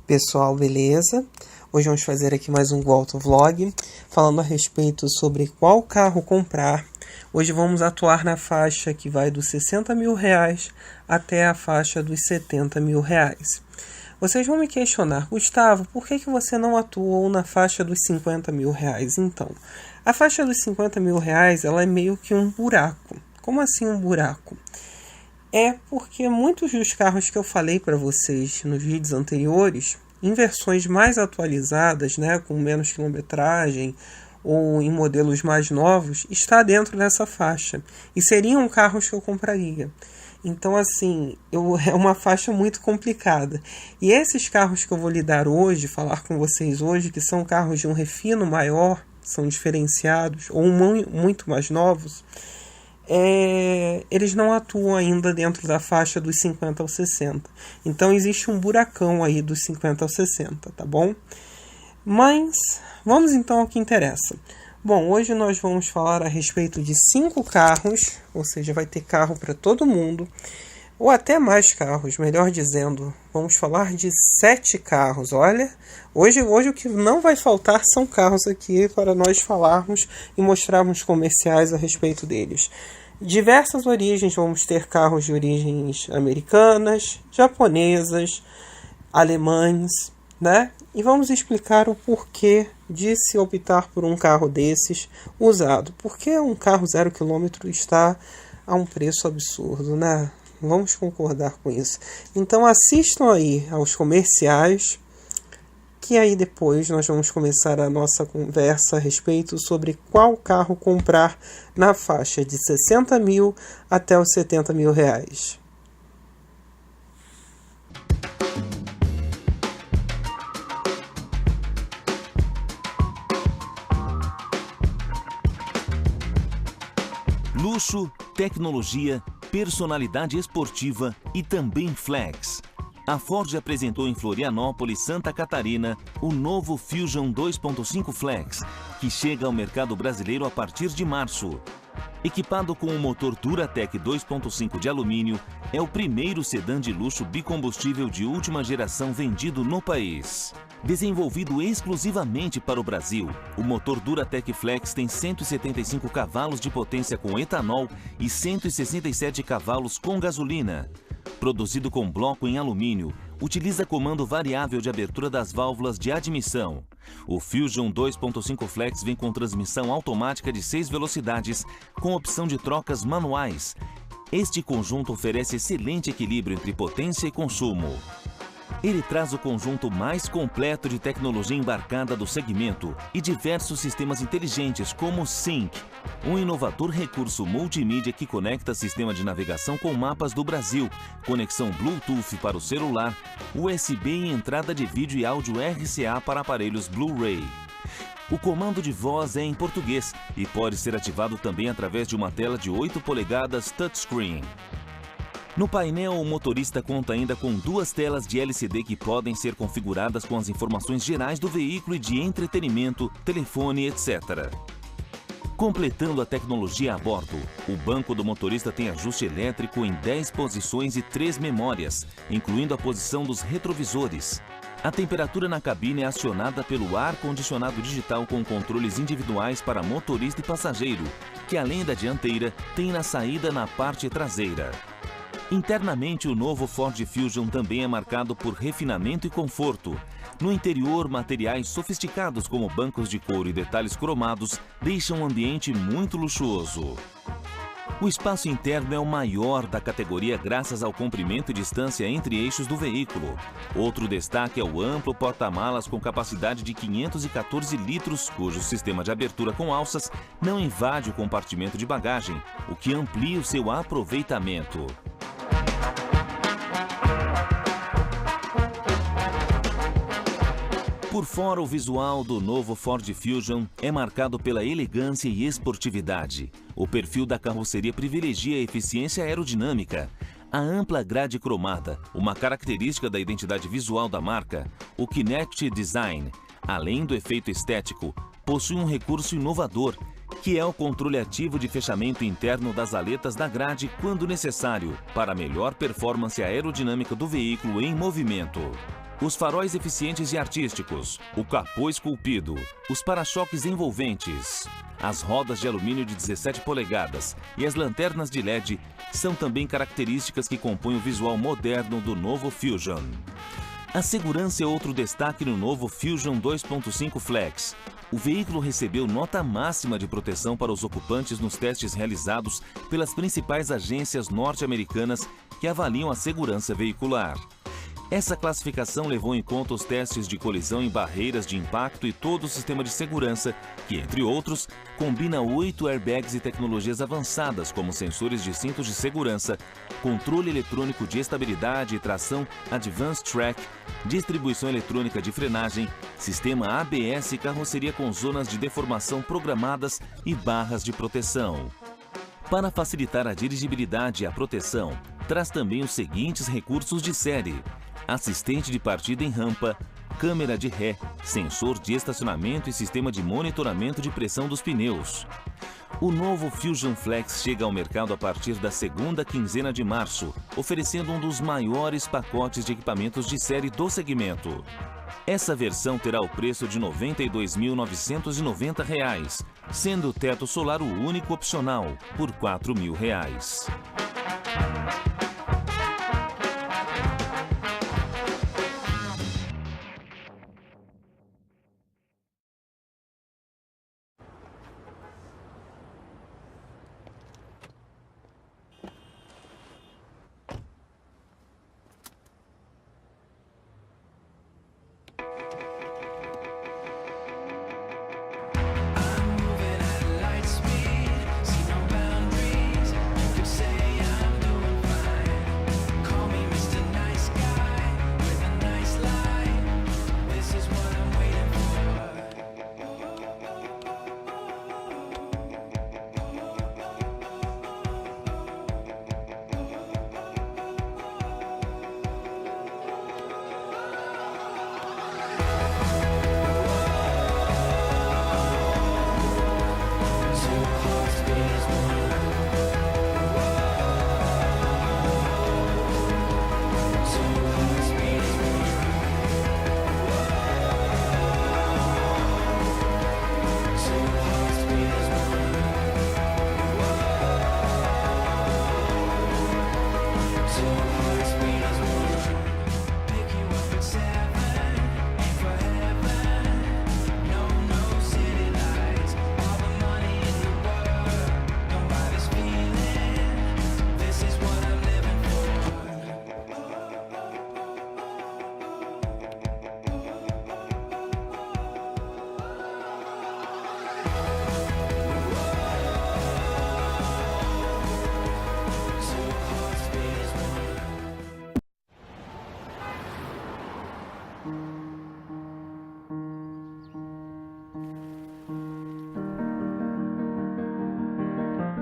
Pessoal, beleza? Hoje vamos fazer aqui mais um autovlog falando a respeito sobre qual carro comprar. Hoje vamos atuar na faixa que vai dos R$60 mil até a faixa dos R$70 mil. Vocês vão me questionar, Gustavo, por que você não atuou na faixa dos R$50 mil? Então, a faixa dos R$50 mil ela é meio que um buraco. Como assim um buraco? É porque muitos dos carros que eu falei para vocês nos vídeos anteriores, em versões mais atualizadas, com menos quilometragem ou em modelos mais novos, está dentro dessa faixa. E seriam carros que eu compraria. Então, assim, é uma faixa muito complicada. E esses carros que eu vou lidar hoje, falar com vocês hoje, que são carros de um refino maior, são diferenciados ou muito mais novos, eles não atuam ainda dentro da faixa dos 50 aos 60. Então existe um buracão aí dos 50 aos 60, tá bom? Mas vamos então ao que interessa. Bom, hoje nós vamos falar a respeito de 5 carros, ou seja, vai ter carro para todo mundo, ou até mais carros, melhor dizendo. Vamos falar de 7 carros, olha. Hoje o que não vai faltar são carros aqui para nós falarmos e mostrarmos comerciais a respeito deles. Diversas origens, vamos ter carros de origens americanas, japonesas, alemães, E vamos explicar o porquê de se optar por um carro desses usado. Porque um carro 0 km está a um preço absurdo, Vamos concordar com isso. Então assistam aí aos comerciais, que aí depois nós vamos começar a nossa conversa a respeito sobre qual carro comprar na faixa de 60 mil até os 70 mil reais. Luxo, tecnologia, personalidade esportiva e também flex. A Ford apresentou em Florianópolis, Santa Catarina, o novo Fusion 2.5 Flex, que chega ao mercado brasileiro a partir de março. Equipado com o motor Duratec 2.5 de alumínio, é o primeiro sedã de luxo bicombustível de última geração vendido no país. Desenvolvido exclusivamente para o Brasil, o motor Duratec Flex tem 175 cavalos de potência com etanol e 167 cavalos com gasolina. Produzido com bloco em alumínio, utiliza comando variável de abertura das válvulas de admissão. O Fusion 2.5 Flex vem com transmissão automática de 6 velocidades, com opção de trocas manuais. Este conjunto oferece excelente equilíbrio entre potência e consumo. Ele traz o conjunto mais completo de tecnologia embarcada do segmento e diversos sistemas inteligentes como o Sync, um inovador recurso multimídia que conecta sistema de navegação com mapas do Brasil, conexão Bluetooth para o celular, USB e entrada de vídeo e áudio RCA para aparelhos Blu-ray. O comando de voz é em português e pode ser ativado também através de uma tela de 8 polegadas touchscreen. No painel, o motorista conta ainda com 2 telas de LCD que podem ser configuradas com as informações gerais do veículo e de entretenimento, telefone, etc. Completando a tecnologia a bordo, o banco do motorista tem ajuste elétrico em 10 posições e 3 memórias, incluindo a posição dos retrovisores. A temperatura na cabine é acionada pelo ar-condicionado digital com controles individuais para motorista e passageiro, que além da dianteira, tem na saída na parte traseira. Internamente, o novo Ford Fusion também é marcado por refinamento e conforto. No interior, materiais sofisticados como bancos de couro e detalhes cromados deixam um ambiente muito luxuoso. O espaço interno é o maior da categoria graças ao comprimento e distância entre eixos do veículo. Outro destaque é o amplo porta-malas com capacidade de 514 litros, cujo sistema de abertura com alças não invade o compartimento de bagagem, o que amplia o seu aproveitamento. Por fora, o visual do novo Ford Fusion é marcado pela elegância e esportividade. O perfil da carroceria privilegia a eficiência aerodinâmica. A ampla grade cromada, uma característica da identidade visual da marca, o Kinect Design, além do efeito estético, possui um recurso inovador, que é o controle ativo de fechamento interno das aletas da grade quando necessário, para melhor performance aerodinâmica do veículo em movimento. os faróis eficientes e artísticos, o capô esculpido, os para-choques envolventes, as rodas de alumínio de 17 polegadas e as lanternas de LED são também características que compõem o visual moderno do novo Fusion. A segurança é outro destaque no novo Fusion 2.5 Flex. O veículo recebeu nota máxima de proteção para os ocupantes nos testes realizados pelas principais agências norte-americanas que avaliam a segurança veicular. Essa classificação levou em conta os testes de colisão em barreiras de impacto e todo o sistema de segurança, que, entre outros, combina 8 airbags e tecnologias avançadas como sensores de cintos de segurança, controle eletrônico de estabilidade e tração Advanced Track, distribuição eletrônica de frenagem, sistema ABS e carroceria com zonas de deformação programadas e barras de proteção. Para facilitar a dirigibilidade e a proteção, traz também os seguintes recursos de série: assistente de partida em rampa, câmera de ré, sensor de estacionamento e sistema de monitoramento de pressão dos pneus. O novo Fusion Flex chega ao mercado a partir da segunda quinzena de março, oferecendo um dos maiores pacotes de equipamentos de série do segmento. Essa versão terá o preço de R$ 92.990, sendo o teto solar o único opcional, por R$ 4.000.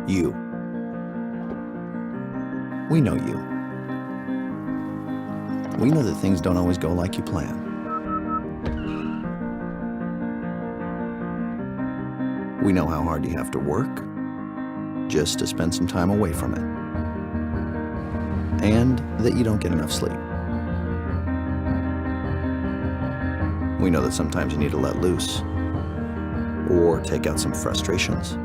You. We know you. We know that things don't always go like you plan. We know how hard you have to work just to spend some time away from it. And that you don't get enough sleep. We know that sometimes you need to let loose or take out some frustrations.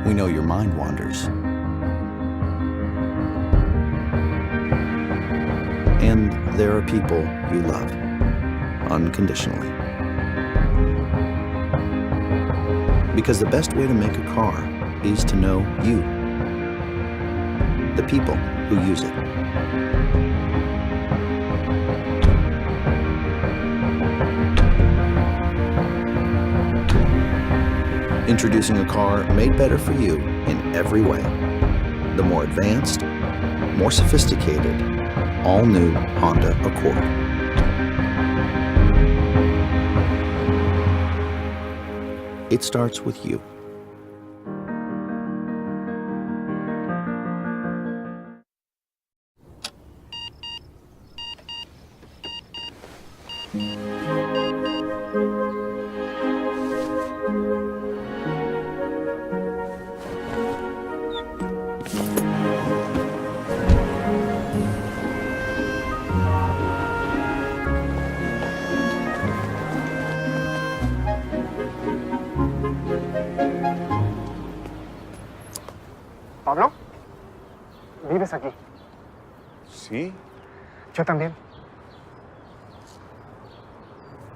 We know your mind wanders. And there are people you love unconditionally. Because the best way to make a car is to know you, the people who use it. Introducing a car made better for you in every way. The more advanced, more sophisticated, all-new Honda Accord. It starts with you. Pablo, ¿vives aquí? Sí. Yo también.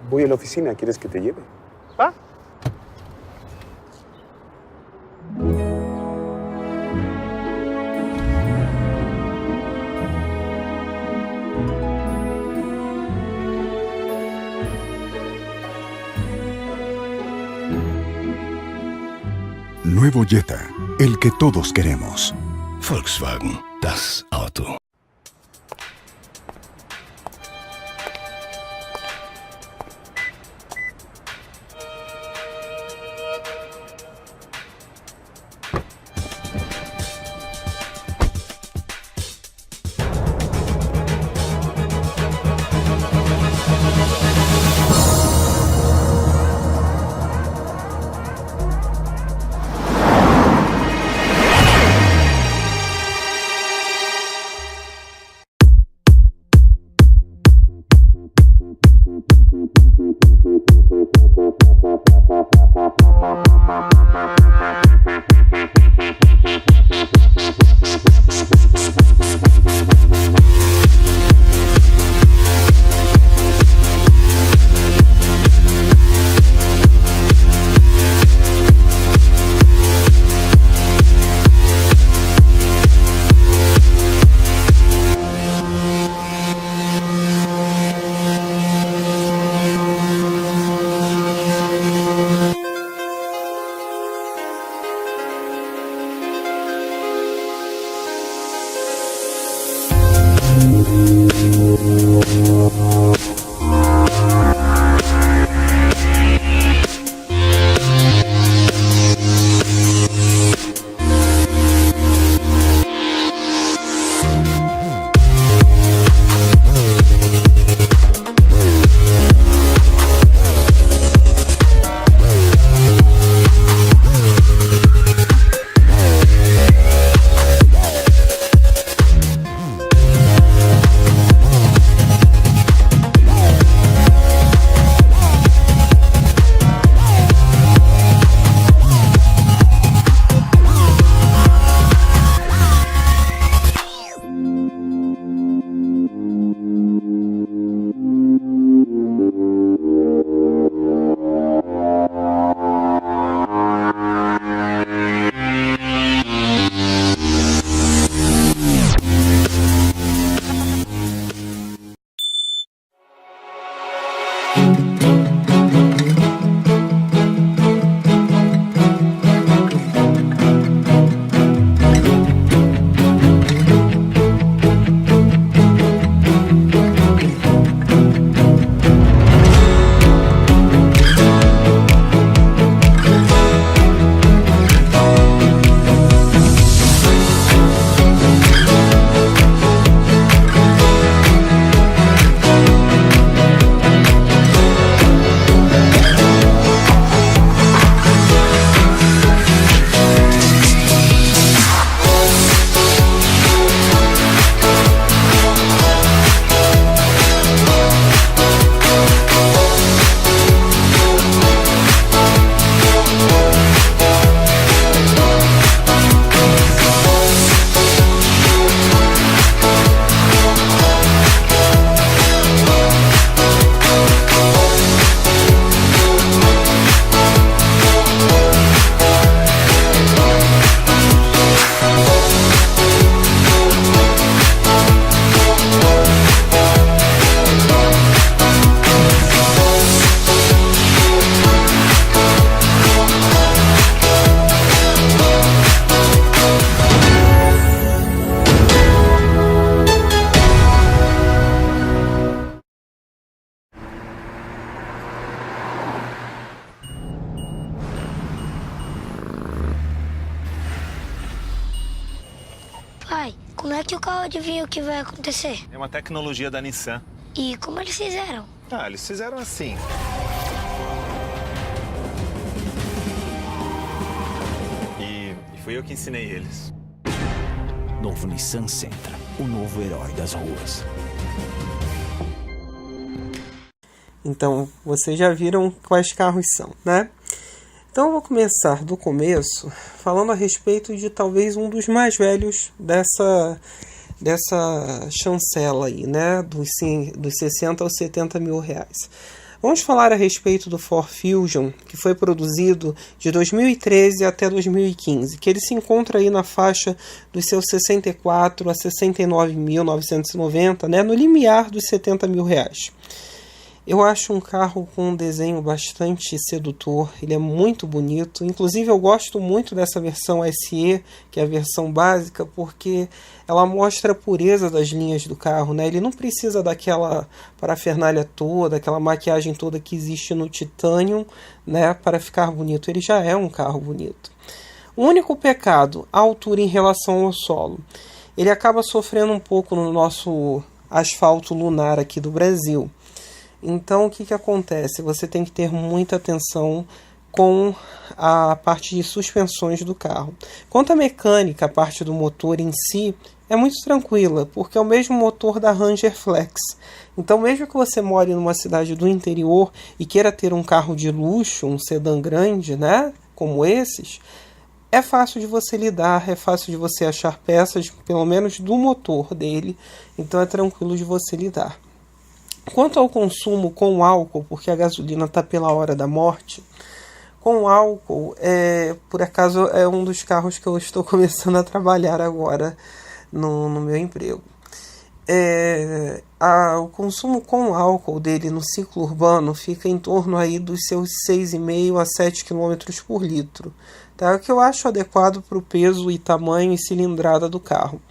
Voy a la oficina. ¿Quieres que te lleve? ¿Va? Nuevo Jetta, el que todos queremos. Volkswagen, das Auto. Pai, como é que o carro adivinha o que vai acontecer? É uma tecnologia da Nissan. E como eles fizeram? Eles fizeram assim. E fui eu que ensinei eles. Novo Nissan Sentra, o novo herói das ruas. Então, vocês já viram quais carros são, né? Então eu vou começar do começo falando a respeito de talvez um dos mais velhos dessa chancela aí, né? Dos 60 aos 70 mil reais. Vamos falar a respeito do Ford Fusion, que foi produzido de 2013 até 2015, que ele se encontra aí na faixa dos seus 64 a 69.990, né, no limiar dos 70 mil reais. Eu acho um carro com um desenho bastante sedutor, ele é muito bonito, inclusive eu gosto muito dessa versão SE, que é a versão básica, porque ela mostra a pureza das linhas do carro, né? Ele não precisa daquela parafernália toda, aquela maquiagem toda que existe no Titanium, né, para ficar bonito, ele já é um carro bonito. O único pecado, a altura em relação ao solo. Ele acaba sofrendo um pouco no nosso asfalto lunar aqui do Brasil. Então, o que acontece? Você tem que ter muita atenção com a parte de suspensões do carro. Quanto à mecânica, a parte do motor em si é muito tranquila, porque é o mesmo motor da Ranger Flex. Então, mesmo que você more numa cidade do interior e queira ter um carro de luxo, um sedã grande, né, como esses, é fácil de você lidar, é fácil de você achar peças, pelo menos do motor dele, então é tranquilo de você lidar. Quanto ao consumo com álcool, porque a gasolina está pela hora da morte, com álcool, por acaso é um dos carros que eu estou começando a trabalhar agora no meu emprego. O consumo com álcool dele no ciclo urbano fica em torno aí dos seus 6,5 a 7 km por litro, tá? O que eu acho adequado para o peso e tamanho e cilindrada do carro.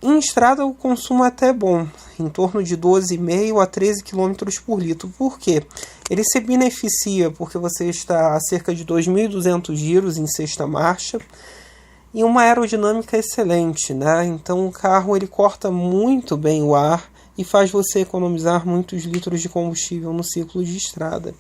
Em estrada o consumo é até bom, em torno de 12,5 a 13 km por litro. Por quê? Ele se beneficia porque você está a cerca de 2.200 giros em sexta marcha e uma aerodinâmica excelente, né? Então o carro ele corta muito bem o ar e faz você economizar muitos litros de combustível no ciclo de estrada.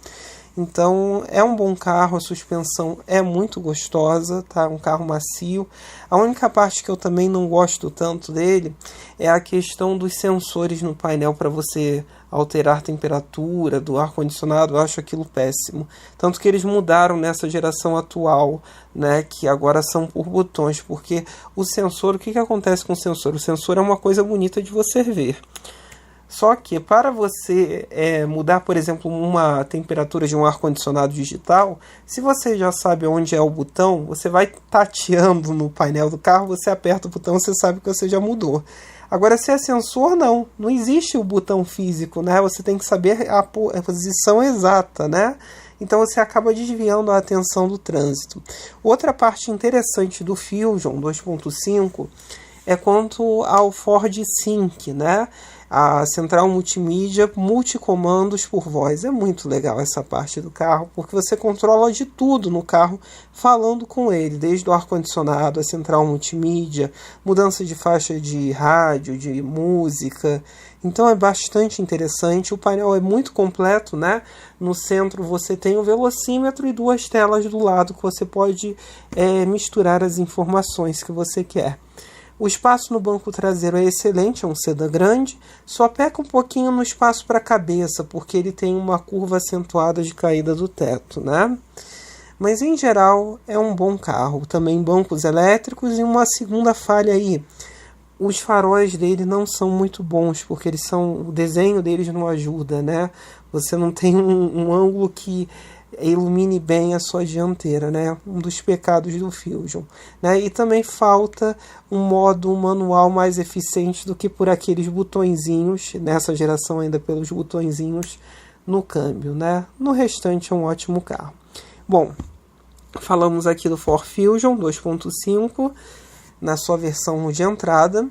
Então é um bom carro, a suspensão é muito gostosa, tá? Um carro macio. A única parte que eu também não gosto tanto dele é a questão dos sensores no painel para você alterar a temperatura do ar-condicionado. Eu acho aquilo péssimo. Tanto que eles mudaram nessa geração atual, né? Que agora são por botões, porque o sensor, o que acontece com o sensor? O sensor é uma coisa bonita de você ver. Só que para você mudar, por exemplo, uma temperatura de um ar-condicionado digital, se você já sabe onde é o botão, você vai tateando no painel do carro, você aperta o botão, você sabe que você já mudou. Agora, se é sensor, não existe o botão físico, né? Você tem que saber a posição exata, né? Então você acaba desviando a atenção do trânsito. Outra parte interessante do Fusion 2.5 é quanto ao Ford Sync, né? A central multimídia, multicomandos por voz. É muito legal essa parte do carro, porque você controla de tudo no carro falando com ele, desde o ar-condicionado, a central multimídia, mudança de faixa de rádio, de música. Então é bastante interessante, o painel é muito completo, né? No centro você tem o velocímetro e duas telas do lado que você pode misturar as informações que você quer. O espaço no banco traseiro é excelente, é um sedã grande, só peca um pouquinho no espaço para a cabeça, porque ele tem uma curva acentuada de caída do teto, né? Mas em geral é um bom carro, também bancos elétricos e uma segunda falha aí. Os faróis dele não são muito bons, porque o desenho deles não ajuda, né? Você não tem um ângulo que ilumine bem a sua dianteira, né? Um dos pecados do Fusion, né? E também falta um modo manual mais eficiente do que por aqueles botõezinhos, nessa geração ainda pelos botõezinhos no câmbio, né? No restante é um ótimo carro. Bom, falamos aqui do Ford Fusion 2.5 na sua versão de entrada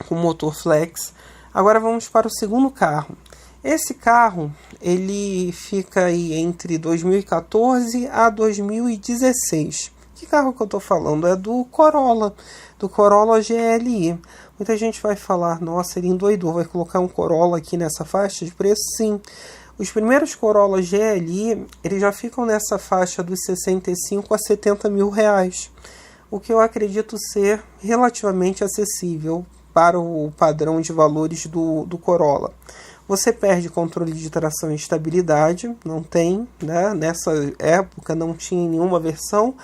com motor flex. Agora vamos para o segundo carro. Esse carro, ele fica aí entre 2014 a 2016. Que carro que eu estou falando? É do Corolla GLI. Muita gente vai falar, nossa, ele endoidou, vai colocar um Corolla aqui nessa faixa de preço? Sim. Os primeiros Corolla GLI, eles já ficam nessa faixa dos 65 a 70 mil reais. O que eu acredito ser relativamente acessível para o padrão de valores do Corolla. Você perde controle de tração e estabilidade, não tem, né? Nessa época não tinha nenhuma versão.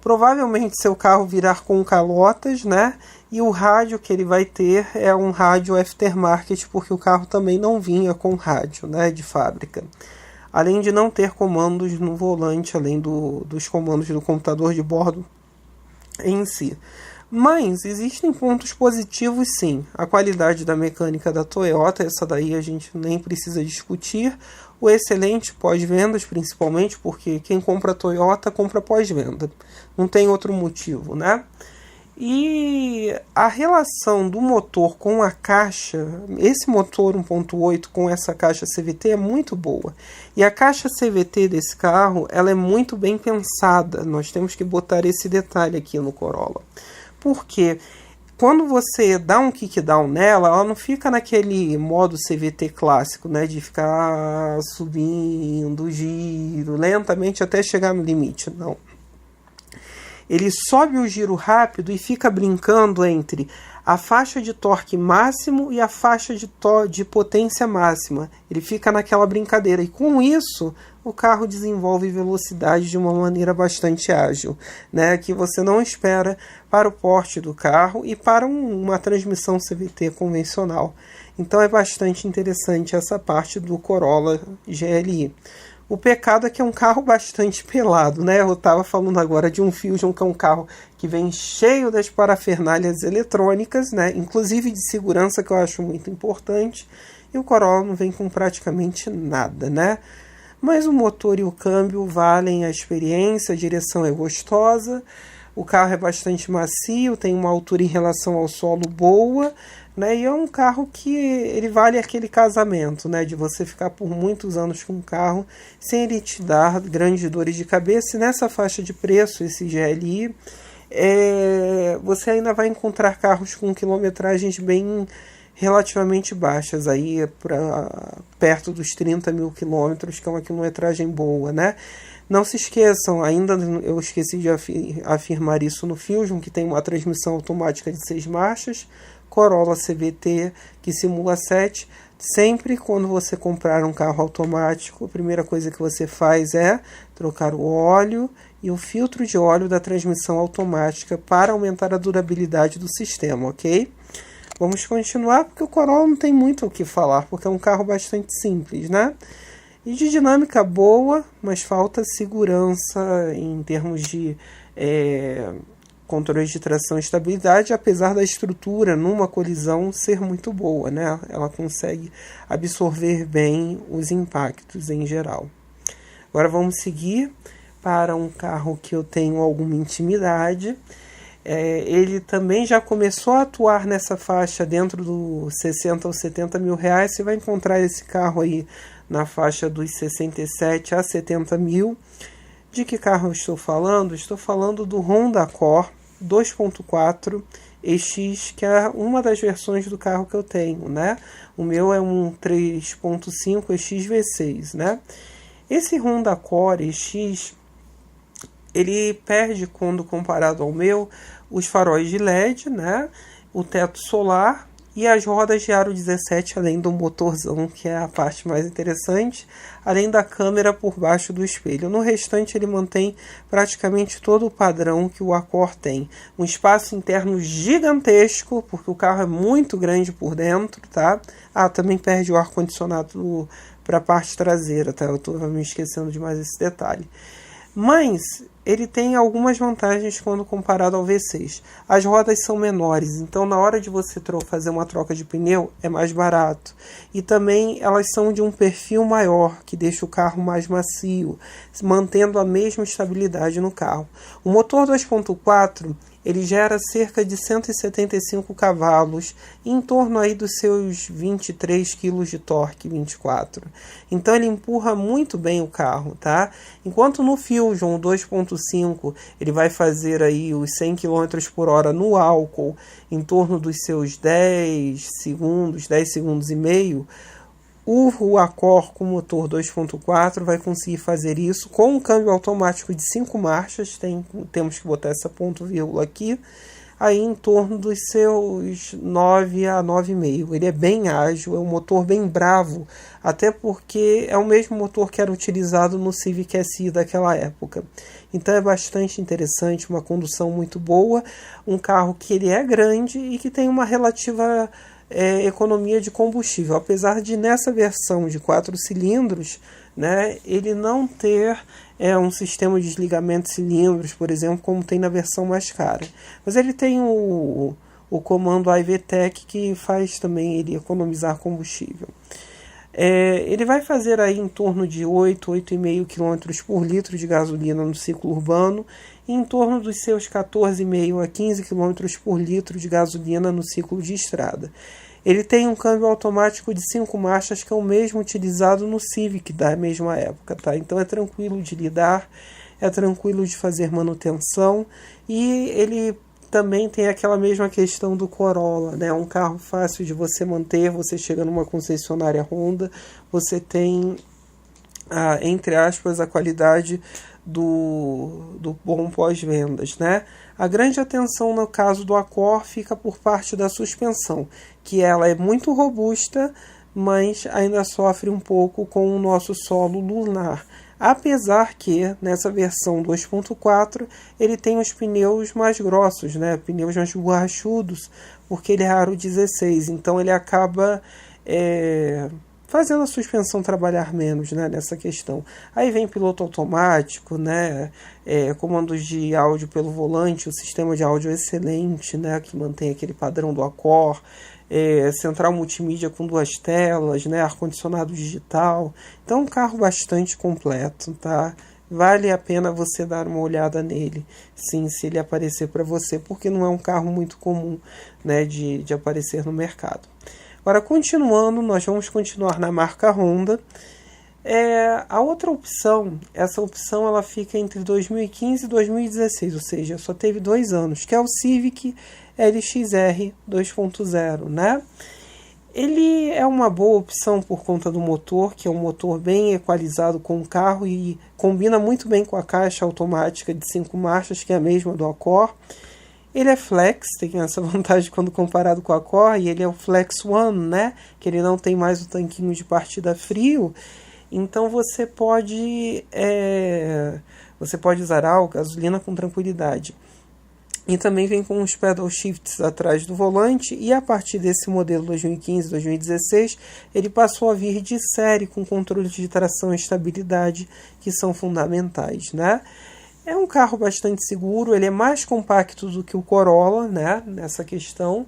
Provavelmente seu carro virá com calotas, né? E o rádio que ele vai ter é um rádio aftermarket, porque o carro também não vinha com rádio, né, de fábrica. Além de não ter comandos no volante, além dos comandos do computador de bordo em si. Mas existem pontos positivos sim. A qualidade da mecânica da Toyota, essa daí a gente nem precisa discutir. O excelente pós-vendas, principalmente, porque quem compra Toyota compra pós-venda. Não tem outro motivo, né? E a relação do motor com a caixa, esse motor 1.8 com essa caixa CVT é muito boa. E a caixa CVT desse carro, ela é muito bem pensada. Nós temos que botar esse detalhe aqui no Corolla. Porque quando você dá um kickdown nela, ela não fica naquele modo CVT clássico, né, de ficar subindo, giro, lentamente até chegar no limite. Não. Ele sobe o giro rápido e fica brincando entre a faixa de torque máximo e a faixa de potência máxima. Ele fica naquela brincadeira. E com isso, o carro desenvolve velocidade de uma maneira bastante ágil, né? Que você não espera para o porte do carro e para uma transmissão CVT convencional. Então é bastante interessante essa parte do Corolla GLI. O pecado é que é um carro bastante pelado, né? Eu estava falando agora de um Fusion, que é um carro que vem cheio das parafernálias eletrônicas, né? Inclusive de segurança, que eu acho muito importante. E o Corolla não vem com praticamente nada, né? Mas o motor e o câmbio valem a experiência, a direção é gostosa, o carro é bastante macio, tem uma altura em relação ao solo boa, né? E é um carro que ele vale aquele casamento, né? De você ficar por muitos anos com o carro sem ele te dar grandes dores de cabeça. E nessa faixa de preço, esse GLI, você ainda vai encontrar carros com quilometragens bem relativamente baixas, aí para perto dos 30 mil quilômetros, que é uma quilometragem boa, né? Não se esqueçam, ainda eu esqueci de afirmar isso no Fusion, que tem uma transmissão automática de 6 marchas, Corolla CVT que simula 7. Sempre quando você comprar um carro automático, a primeira coisa que você faz é trocar o óleo e o filtro de óleo da transmissão automática para aumentar a durabilidade do sistema, ok? Vamos continuar, porque o Corolla não tem muito o que falar, porque é um carro bastante simples, né? E de dinâmica boa, mas falta segurança em termos de controle de tração e estabilidade, apesar da estrutura numa colisão ser muito boa, né? Ela consegue absorver bem os impactos em geral. Agora vamos seguir para um carro que eu tenho alguma intimidade. Ele também já começou a atuar nessa faixa dentro dos 60 ou 70 mil reais. Você vai encontrar esse carro aí na faixa dos 67 a 70 mil. De que carro eu estou falando? Estou falando do Honda Accord 2.4 EX, que é uma das versões do carro que eu tenho, né? O meu é um 3.5 EX V6, né? Esse Honda Accord EX, ele perde, quando comparado ao meu, os faróis de LED, né? O teto solar e as rodas de aro 17, além do motorzão, que é a parte mais interessante, além da câmera por baixo do espelho. No restante, ele mantém praticamente todo o padrão que o Accord tem. Um espaço interno gigantesco, porque o carro é muito grande por dentro, tá? Também perde o ar-condicionado para a parte traseira, tá? Eu estou me esquecendo de mais esse detalhe. Mas ele tem algumas vantagens quando comparado ao V6. As rodas são menores, então na hora de você fazer uma troca de pneu é mais barato. E também elas são de um perfil maior, que deixa o carro mais macio, mantendo a mesma estabilidade no carro. O motor 2.4 ele gera cerca de 175 cavalos, em torno aí dos seus 23 kg de torque, 24. Então ele empurra muito bem o carro, tá? Enquanto no Fusion 2.5 ele vai fazer aí os 100 km por hora no álcool, em torno dos seus 10 segundos e meio, o Accord com motor 2.4 vai conseguir fazer isso com um câmbio automático de 5 marchas, temos que botar essa ponto vírgula aqui, aí em torno dos seus 9 a 9,5. Ele é bem ágil, é um motor bem bravo, até porque é o mesmo motor que era utilizado no Civic SI daquela época. Então é bastante interessante, uma condução muito boa, um carro que ele é grande e que tem uma relativa economia de combustível, apesar de nessa versão de 4 cilindros, né, ele não ter um sistema de desligamento de cilindros, por exemplo, como tem na versão mais cara. Mas ele tem o comando iVTEC, que faz também ele economizar combustível. Ele vai fazer aí em torno de 8,5 km por litro de gasolina no ciclo urbano e em torno dos seus 14,5 a 15 km por litro de gasolina no ciclo de estrada. Ele tem um câmbio automático de 5 marchas, que é o mesmo utilizado no Civic da mesma época, tá? Então é tranquilo de lidar, é tranquilo de fazer manutenção e ele também tem aquela mesma questão do Corolla, né? Um carro fácil de você manter, você chega numa concessionária Honda, você tem, entre aspas, a qualidade do bom pós-vendas, né? A grande atenção no caso do Accord fica por parte da suspensão, que ela é muito robusta, mas ainda sofre um pouco com o nosso solo lunar. Apesar que, nessa versão 2.4, ele tem os pneus mais grossos, né? Pneus mais borrachudos, porque ele é aro 16, então ele acaba fazendo a suspensão trabalhar menos, né, nessa questão. Aí vem piloto automático, né, comandos de áudio pelo volante, o sistema de áudio excelente, né, que mantém aquele padrão do Accord, central multimídia com 2 telas, né, ar-condicionado digital. Então, um carro bastante completo, tá? Vale a pena você dar uma olhada nele, sim, se ele aparecer para você, porque não é um carro muito comum, né, de aparecer no mercado. Agora, continuando, nós vamos continuar na marca Honda. A outra opção, essa opção ela fica entre 2015 e 2016, ou seja, só teve 2 anos, que é o Civic LXR 2.0, né? Ele é uma boa opção por conta do motor, que é um motor bem equalizado com o carro e combina muito bem com a caixa automática de 5 marchas, que é a mesma do Accord. Ele é flex, tem essa vantagem quando comparado com o Accord, e ele é o Flex One, né? Que ele não tem mais o tanquinho de partida frio. Então você pode usar álcool, gasolina com tranquilidade. E também vem com os pedal shifts atrás do volante, e a partir desse modelo 2015-2016, ele passou a vir de série com controle de tração e estabilidade, que são fundamentais, né? É um carro bastante seguro, ele é mais compacto do que o Corolla, né, nessa questão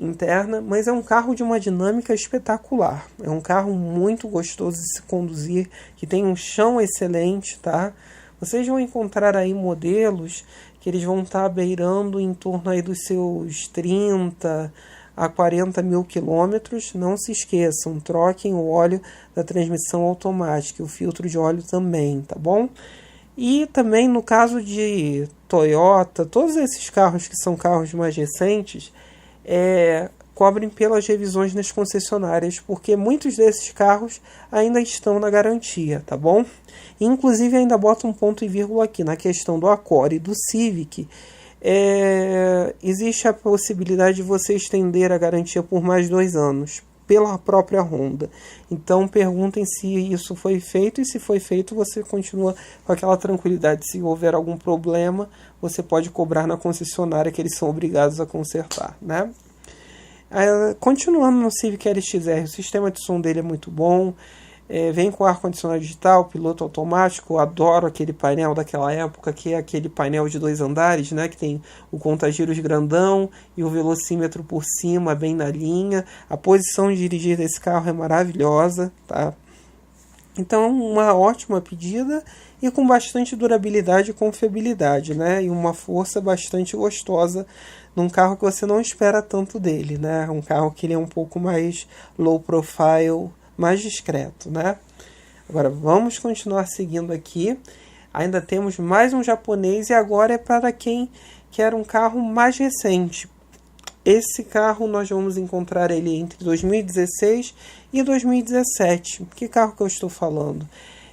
interna, mas é um carro de uma dinâmica espetacular. É um carro muito gostoso de se conduzir, que tem um chão excelente, tá? Vocês vão encontrar aí modelos que eles vão estar beirando em torno aí dos seus 30 a 40 mil quilômetros. Não se esqueçam, troquem o óleo da transmissão automática, o filtro de óleo também, tá bom? E também no caso de Toyota, todos esses carros que são carros mais recentes, cobrem pelas revisões nas concessionárias, porque muitos desses carros ainda estão na garantia, tá bom? Inclusive ainda bota um ponto e vírgula aqui, na questão do Accord e do Civic, existe a possibilidade de você estender a garantia por mais 2 anos, pela própria Honda. Então perguntem se isso foi feito, e se foi feito você continua com aquela tranquilidade. Se houver algum problema, você pode cobrar na concessionária, que eles são obrigados a consertar, né? Continuando no Civic LXR, o sistema de som dele é muito bom, vem com ar-condicionado digital, piloto automático. Eu adoro aquele painel daquela época, que é aquele painel de 2 andares, né, que tem o conta-giros grandão e o velocímetro por cima, bem na linha. A posição de dirigir desse carro é maravilhosa, tá? Então, uma ótima pedida e com bastante durabilidade e confiabilidade, né? E uma força bastante gostosa num carro que você não espera tanto dele, né? Um carro que ele é um pouco mais low profile, mais discreto, né? Agora, vamos continuar seguindo aqui. Ainda temos mais um japonês, e agora é para quem quer um carro mais recente. Esse carro nós vamos encontrar ele entre 2016 e 2017. Que carro que eu estou falando?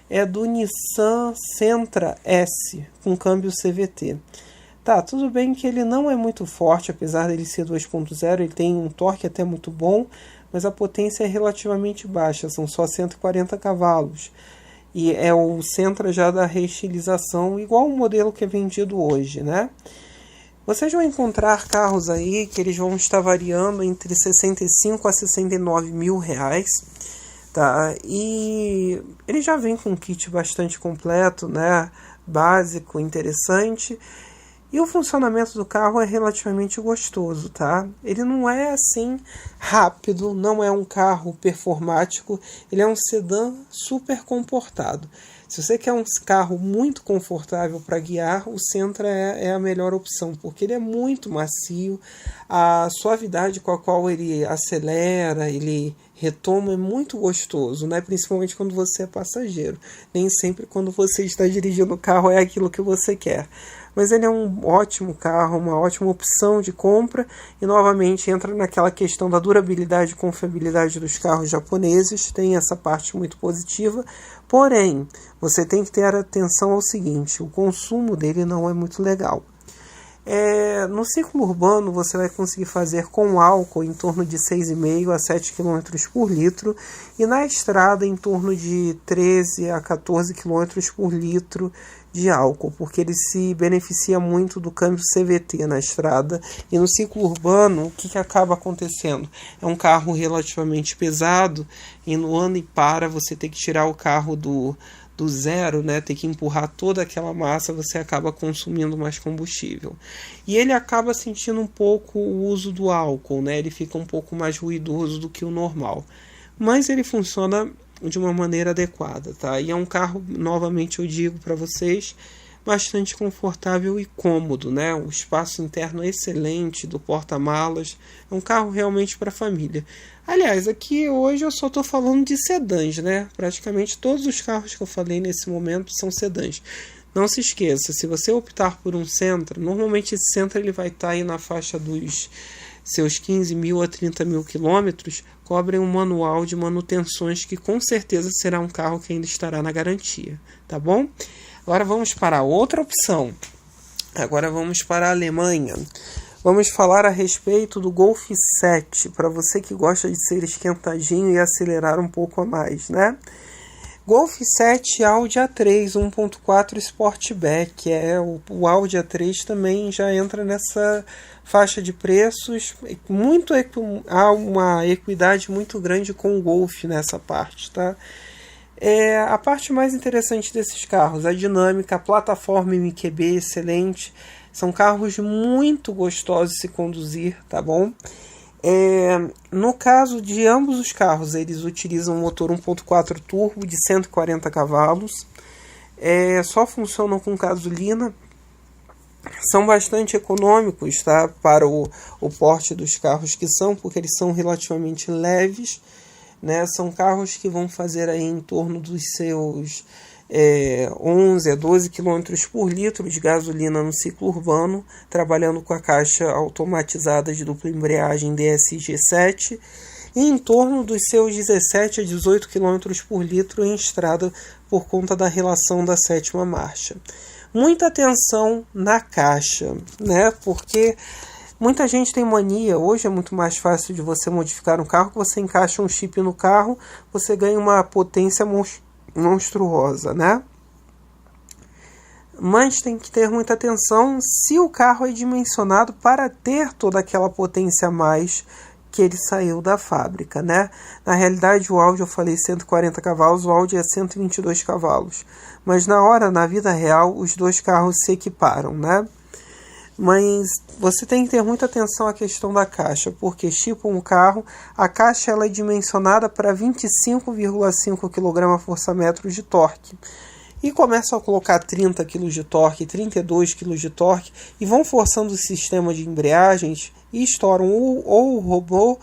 É do Nissan Sentra S, com câmbio CVT. Tá, tudo bem que ele não é muito forte, apesar dele ser 2.0, ele tem um torque até muito bom, mas a potência é relativamente baixa, são só 140 cavalos. E é o Sentra já da reestilização, igual o modelo que é vendido hoje, né? Vocês vão encontrar carros aí que eles vão estar variando entre 65 a 69 mil reais, tá? E ele já vem com um kit bastante completo, né? Básico, interessante. E o funcionamento do carro é relativamente gostoso, tá? Ele não é assim rápido, não é um carro performático, ele é um sedã super comportado. Se você quer um carro muito confortável para guiar, o Sentra é a melhor opção, porque ele é muito macio, a suavidade com a qual ele acelera, ele retoma é muito gostoso, né? Principalmente quando você é passageiro. Nem sempre quando você está dirigindo o carro é aquilo que você quer. Mas ele é um ótimo carro, uma ótima opção de compra e novamente entra naquela questão da durabilidade e confiabilidade dos carros japoneses, tem essa parte muito positiva, porém, você tem que ter atenção ao seguinte, o consumo dele não é muito legal. No ciclo urbano você vai conseguir fazer com álcool em torno de 6,5 a 7 km por litro e na estrada em torno de 13 a 14 km por litro de álcool, porque ele se beneficia muito do câmbio CVT na estrada. E no ciclo urbano, o que acaba acontecendo? É um carro relativamente pesado e no anda e para, você tem que tirar o carro do zero, né? Tem que empurrar toda aquela massa, você acaba consumindo mais combustível. E ele acaba sentindo um pouco o uso do álcool, né? Ele fica um pouco mais ruidoso do que o normal. Mas ele funciona de uma maneira adequada, tá? E é um carro, novamente eu digo para vocês, bastante confortável e cômodo, né? O espaço interno é excelente do porta-malas, é um carro realmente para família. Aliás, aqui hoje eu só estou falando de sedãs, né? Praticamente todos os carros que eu falei nesse momento são sedãs. Não se esqueça, se você optar por um Sentra, normalmente esse Sentra ele vai estar aí na faixa dos seus 15 mil a 30 mil quilômetros, cobrem um manual de manutenções que com certeza será um carro que ainda estará na garantia, tá bom? Agora vamos para outra opção. Agora vamos para a Alemanha. Vamos falar a respeito do Golf 7, para você que gosta de ser esquentadinho e acelerar um pouco a mais, né? Golf 7 Audi A3 1.4 Sportback, o Audi A3 também já entra nessa faixa de preços, há uma equidade muito grande com o Golf nessa parte, tá? A parte mais interessante desses carros, a dinâmica, a plataforma MQB excelente, são carros muito gostosos de se conduzir, tá bom? No caso de ambos os carros, eles utilizam um motor 1.4 turbo de 140 cavalos, só funcionam com gasolina, são bastante econômicos, tá? Para o porte dos carros que são, porque eles são relativamente leves, né? São carros que vão fazer aí em torno dos seus 11 a 12 km por litro de gasolina no ciclo urbano, trabalhando com a caixa automatizada de dupla embreagem DSG-7 e em torno dos seus 17 a 18 km por litro em estrada por conta da relação da sétima marcha. Muita atenção na caixa, né? Porque muita gente tem mania, hoje é muito mais fácil de você modificar um carro, que você encaixa um chip no carro, você ganha uma potência monstruosa, né? Mas tem que ter muita atenção se o carro é dimensionado para ter toda aquela potência a mais que ele saiu da fábrica, né? Na realidade, o Audi, eu falei 140 cavalos, o Audi é 122 cavalos. Mas na vida real, os dois carros se equiparam, né? Mas você tem que ter muita atenção à questão da caixa, porque chipam um carro, a caixa ela é dimensionada para 25,5 kgfm de torque. E começam a colocar 30 kg de torque, 32 kg de torque, e vão forçando o sistema de embreagens e estouram ou o robô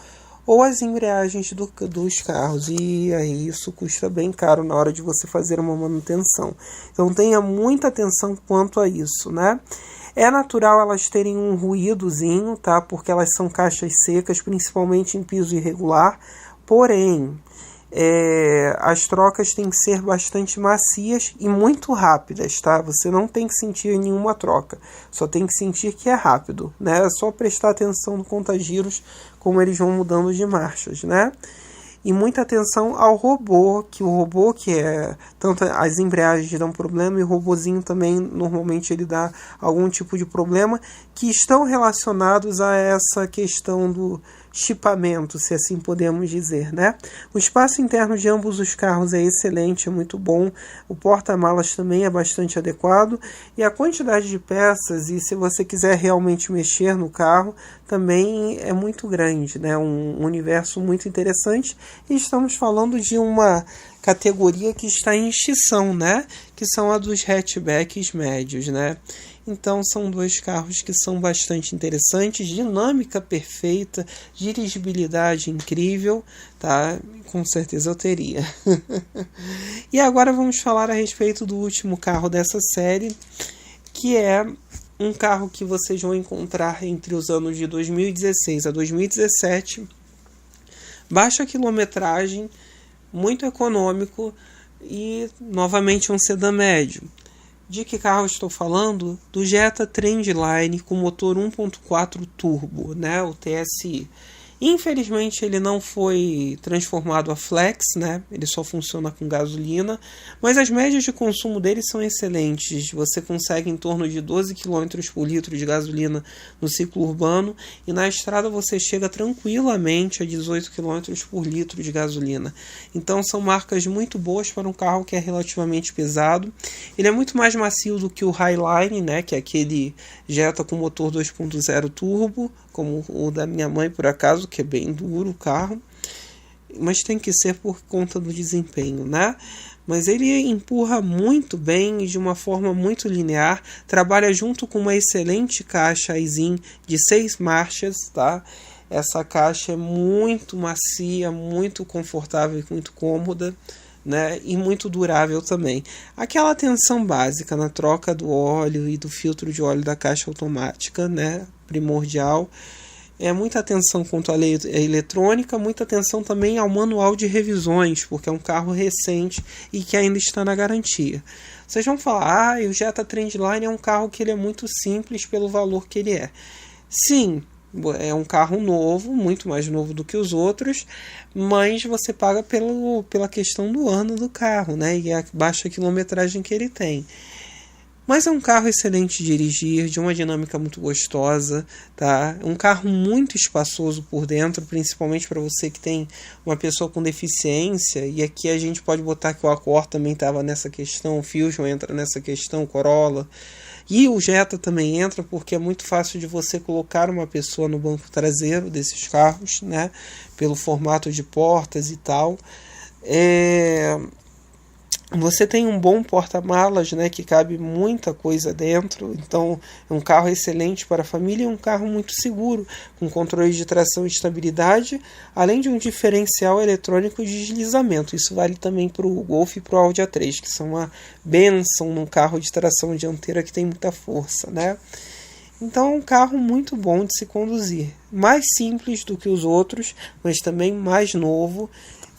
ou as embreagens dos carros. E aí isso custa bem caro na hora de você fazer uma manutenção. Então tenha muita atenção quanto a isso, né? É natural elas terem um ruídozinho, tá? Porque elas são caixas secas, principalmente em piso irregular. Porém, as trocas têm que ser bastante macias e muito rápidas, tá? Você não tem que sentir nenhuma troca, só tem que sentir que é rápido, né? É só prestar atenção no conta-giros, como eles vão mudando de marchas, né? E muita atenção ao robô, que tanto as embreagens dão problema e o robozinho também normalmente ele dá algum tipo de problema, que estão relacionados a essa questão do chipamento, se assim podemos dizer, né? O espaço interno de ambos os carros é excelente, é muito bom, o porta-malas também é bastante adequado e a quantidade de peças, e se você quiser realmente mexer no carro, também é muito grande, né? Um universo muito interessante, e estamos falando de uma categoria que está em extinção, né? Que são a dos hatchbacks médios, né? Então são dois carros que são bastante interessantes, dinâmica perfeita, dirigibilidade incrível, tá? Com certeza eu teria. E agora vamos falar a respeito do último carro dessa série, que é um carro que vocês vão encontrar entre os anos de 2016 a 2017, baixa quilometragem, muito econômico e novamente um sedã médio. De que carro estou falando? Do Jetta Trendline com motor 1.4 turbo, né? O TSI. Infelizmente ele não foi transformado a flex, né? Ele só funciona com gasolina, mas as médias de consumo dele são excelentes. Você consegue em torno de 12 km por litro de gasolina no ciclo urbano, e na estrada você chega tranquilamente a 18 km por litro de gasolina. Então são marcas muito boas para um carro que é relativamente pesado. Ele é muito mais macio do que o Highline, né? Que é aquele Jetta com motor 2.0 turbo, como o da minha mãe por acaso, que é bem duro o carro, mas tem que ser por conta do desempenho, né? Mas ele empurra muito bem e de uma forma muito linear, trabalha junto com uma excelente caixa iZin de 6 marchas, tá? Essa caixa é muito macia, muito confortável e muito cômoda, né? E muito durável também. Aquela atenção básica na troca do óleo e do filtro de óleo da caixa automática, né? Primordial. Muita atenção quanto à lei eletrônica, muita atenção também ao manual de revisões, porque é um carro recente e que ainda está na garantia. Vocês vão falar, o Jetta Trendline é um carro que ele é muito simples pelo valor que ele é. Sim, é um carro novo, muito mais novo do que os outros, mas você paga pela questão do ano do carro, né? E a baixa quilometragem que ele tem. Mas é um carro excelente de dirigir, de uma dinâmica muito gostosa, tá? Um carro muito espaçoso por dentro, principalmente para você que tem uma pessoa com deficiência, e aqui a gente pode botar que o Accord também estava nessa questão, o Fusion entra nessa questão, o Corolla, e o Jetta também entra, porque é muito fácil de você colocar uma pessoa no banco traseiro desses carros, né? Pelo formato de portas e tal. Você tem um bom porta-malas, né, que cabe muita coisa dentro, então é um carro excelente para a família e um carro muito seguro, com controle de tração e estabilidade, além de um diferencial eletrônico de deslizamento. Isso vale também para o Golf e para o Audi A3, que são uma bênção num carro de tração dianteira que tem muita força, né? Então é um carro muito bom de se conduzir, mais simples do que os outros, mas também mais novo,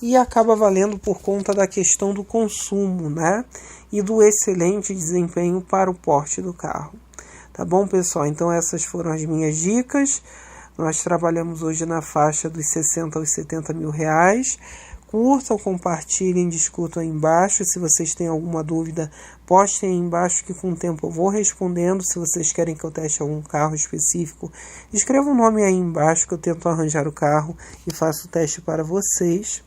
e acaba valendo por conta da questão do consumo, né? E do excelente desempenho para o porte do carro. Tá bom, pessoal? Então essas foram as minhas dicas. Nós trabalhamos hoje na faixa dos 60 aos 70 mil reais. Curtam, compartilhem, discutam aí embaixo. Se vocês têm alguma dúvida, postem aí embaixo que com o tempo eu vou respondendo. Se vocês querem que eu teste algum carro específico, escreva o nome aí embaixo que eu tento arranjar o carro e faço o teste para vocês.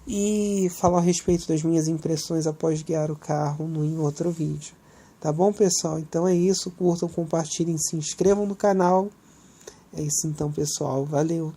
E falar a respeito das minhas impressões após guiar o carro em outro vídeo. Tá bom, pessoal? Então é isso. Curtam, compartilhem, se inscrevam no canal. É isso então, pessoal. Valeu!